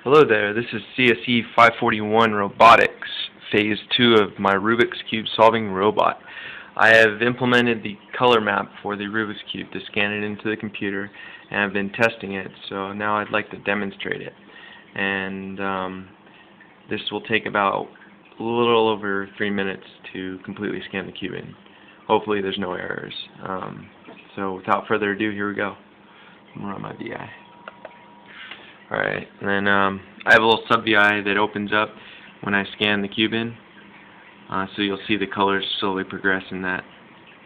Hello there, this is CSE 541 Robotics, Phase 2 of my Rubik's Cube solving robot. I have implemented the color map for the Rubik's Cube to scan it into the computer, and I've been testing it, so now I'd like to demonstrate it. And this will take about a little over 3 minutes to completely scan the cube in. Hopefully there's no errors. So without further ado, here we go. I'm going to run my VI. Alright, and then I have a little sub-VI that opens up when I scan the cube in. So you'll see the colors slowly progress in that.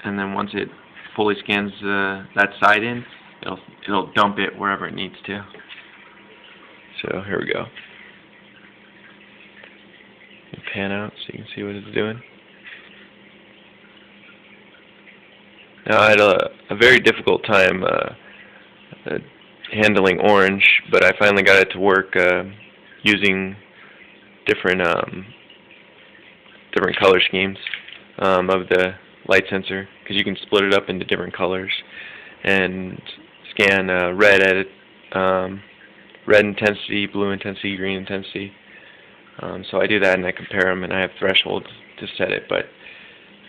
And then once it fully scans that side in, it'll dump it wherever it needs to. So here we go. Pan out so you can see what it's doing. Now I had a very difficult time handling orange, but I finally got it to work using different color schemes of the light sensor, because you can split it up into different colors and scan red intensity, blue intensity, green intensity. So I do that and I compare them, and I have thresholds to set it, but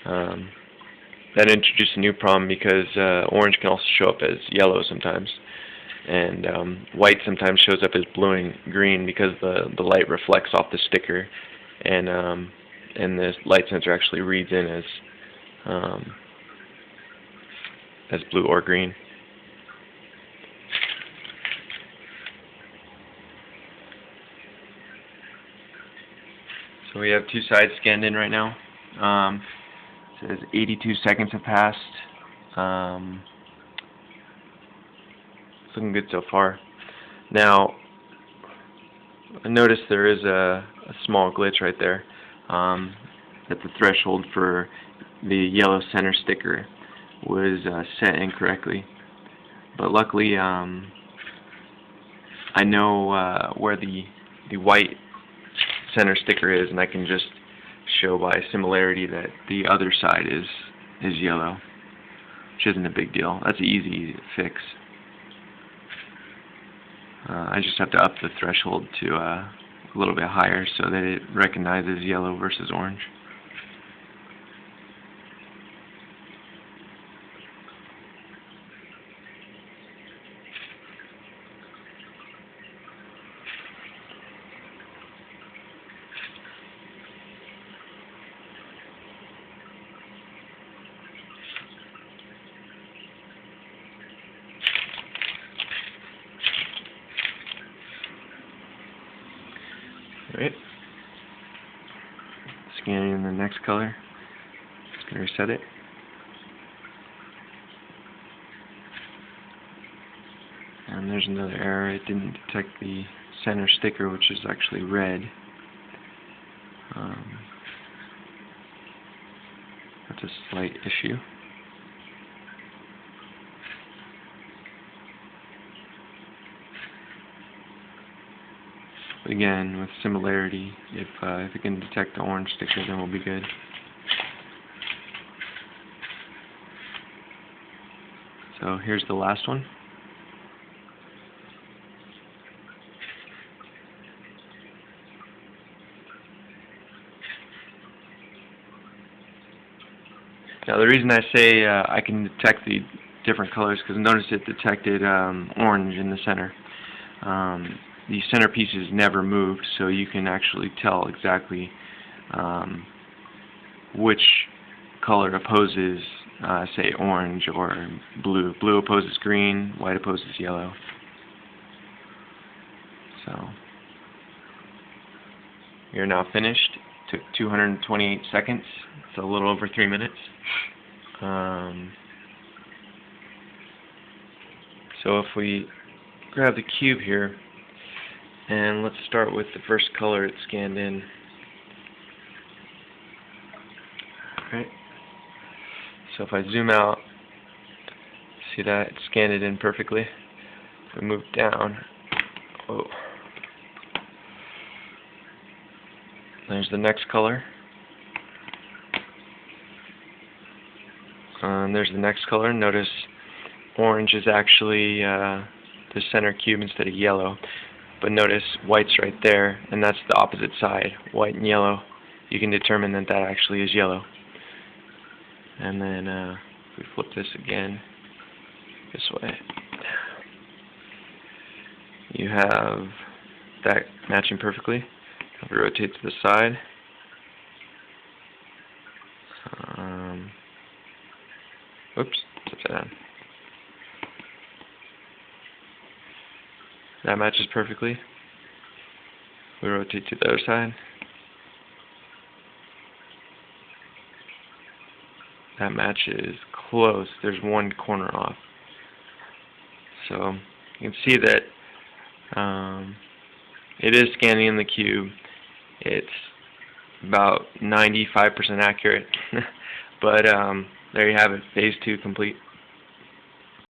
that introduced a new problem because orange can also show up as yellow sometimes, and white sometimes shows up as blue and green because the light reflects off the sticker, and the light sensor actually reads in as blue or green. So we have two sides scanned in right now. It says 82 seconds have passed. It's looking good so far. Now, I noticed there is a small glitch right there. That the threshold for the yellow center sticker was set incorrectly. But luckily, I know where the white center sticker is, and I can just show by similarity that the other side is yellow, which isn't a big deal. That's an easy fix. I just have to up the threshold to a little bit higher so that it recognizes yellow versus orange. Alright, scanning in the next color. Just going to reset it. And there's another error. It didn't detect the center sticker, which is actually red. That's a slight issue. But again, with similarity, if it can detect the orange sticker, then we'll be good. So here's the last one. Now the reason I say I can detect the different colors, because notice it detected orange in the center. The centerpiece is never moved, so you can actually tell exactly which color opposes, say, orange or blue. Blue opposes green, white opposes yellow. So, you're now finished. It took 228 seconds. It's a little over 3 minutes. So if we grab the cube here, and let's start with the first color it scanned in. Alright. So if I zoom out, see that it scanned it in perfectly. If we move down, whoa. There's the next color. There's the next color. Notice orange is actually the center cube instead of yellow. But notice white's right there, and that's the opposite side, white and yellow. You can determine that that actually is yellow. And then if we flip this again this way, you have that matching perfectly. If we rotate to the side, oops, upside down. That matches perfectly. We rotate to the other side. That matches close. There's one corner off. So you can see that it is scanning in the cube. It's about 95% accurate. But there you have it, phase 2 complete.